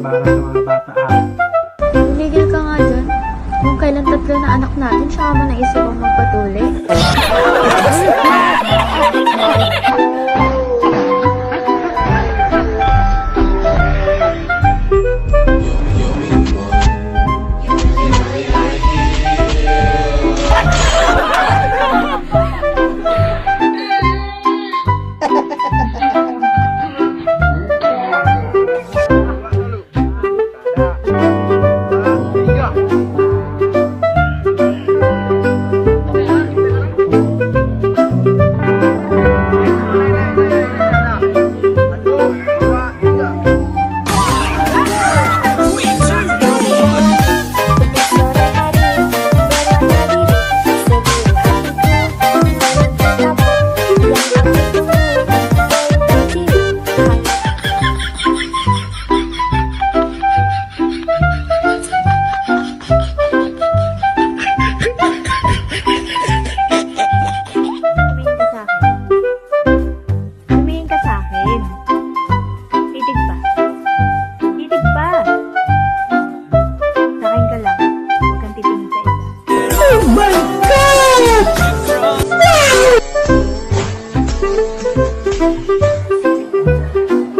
para sa mga bata ha. Tumigil ka nga dyan. Kung kailan tatlo na anak natin, tsaka mo naisip ang magpatuloy.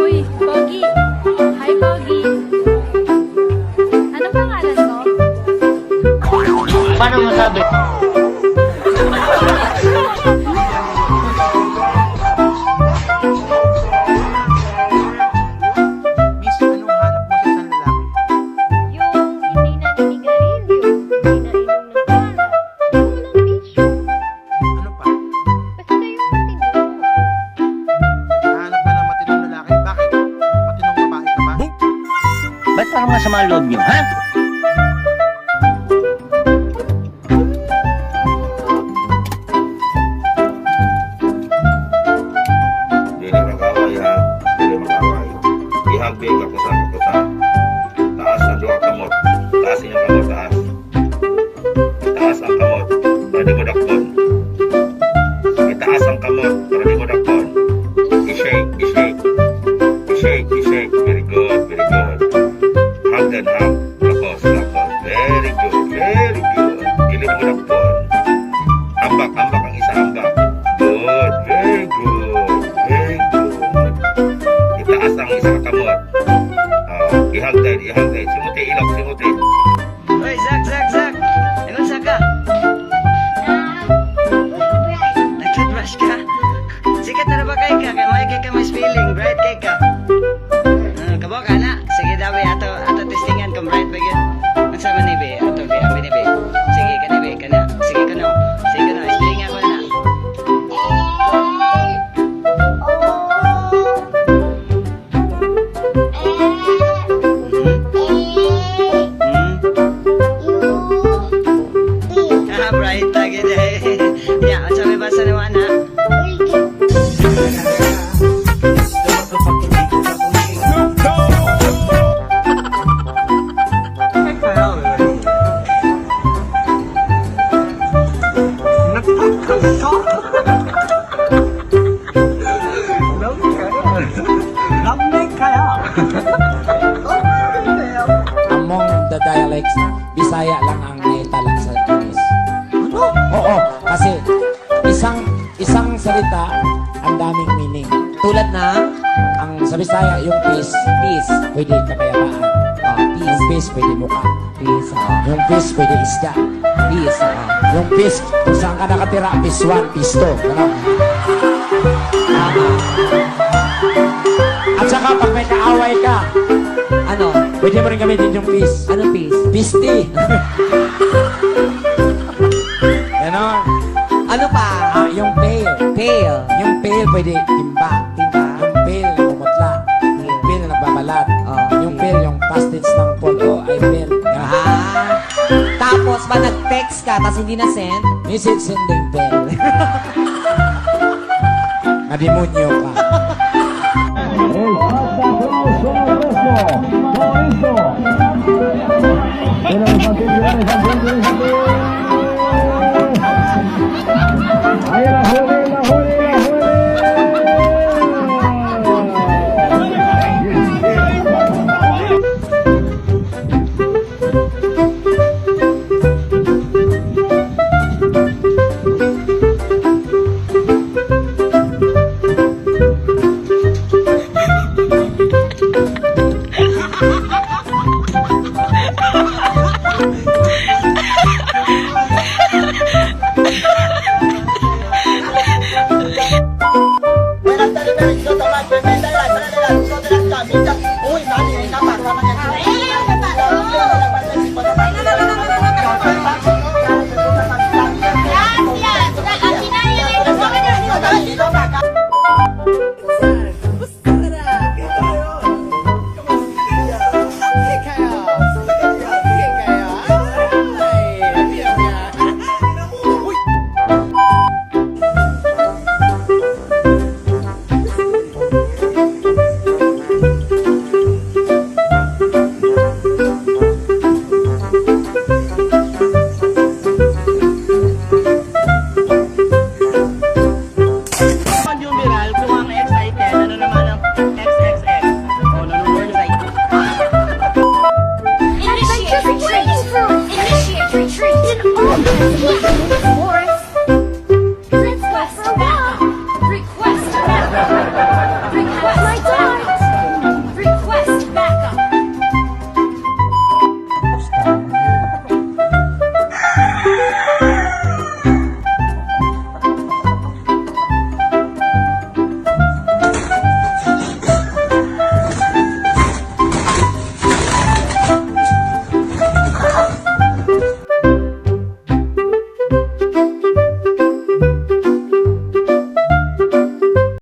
Uy, Pogi! Hi, Pogi! Ano pangalan mo? Paano masabi? Miss, anong hanap mo sa isang lalaki? Yung hindi naninigarilyo, hindi nainom ng alak, yung walang bisyo, Ano pa? basta yung matino. Hanap ka ng matinong lalaki? Bakit? Matinong babae ka ba? Ba't parang masama ang loob niyo, ha? Dili mag-away ha, dili mag-away. Ihagpig ako sa kakusa. Taas ang duha kamot. Taas inyong kamot, taas. Taas ang kamot, para di mo dakpon. Itaas ang kamot, para di mo dakpon. I-shake, i-shake. I-shake, i-shake. Very good, very good. Hug and hug. Lakos, lakos. Very good, very good. Dili mo dakpon. Ambak, ambak ang isa, ambak. Good, very good, very good. Itaas ang isa kamot. Ihagday, ihagday. Simuti, ilok, simuti. Hoy, Zak, Zak, Zak! Anong saka? Nag-toothbrush ka? Sikat na ba kay ka? Kaya may kay ka mas feeling, bright kay ka. Kabaw ka na? Sige daw, ato testingan kung bright ba yun. Ang sama ni Be, ato Be, ambi ni Be. Sige ka ni Be, ka na. Sige ka no. Sige ka no, ispiling ako na. Bright lagi deh. Ya, sabi basa naman ha. Among the dialects, Bisaya lang ang naitala sa Chinese. Ano? Oo, kasi isang salita ang daming meaning. Tulad na Ang sa Bisaya, yung peace, peace. pwede kapayapaan. Peace. Yung peace, pwede mukha. Peace. Yung peace, pwede isda. Peace. Yung peace, kung saan ka nakatira, peace 1, peace 2. Ganun. At saka, pag may kaaway ka, Ano? pwede mo rin gamitin yung peace. Ano peace? Peace tea. Ganon. Ano pa? Yung pale. Pale. Yung pale, pwede timba. Timba. Yung pale, namumutla. Yung pale, nagbabalat. Oh, Yung pale, yung past tense ng polo, ay pale. Tapos, pa nag-text ka, tapos hindi na-send? Message sending pale. Nadimonyo ka. For what?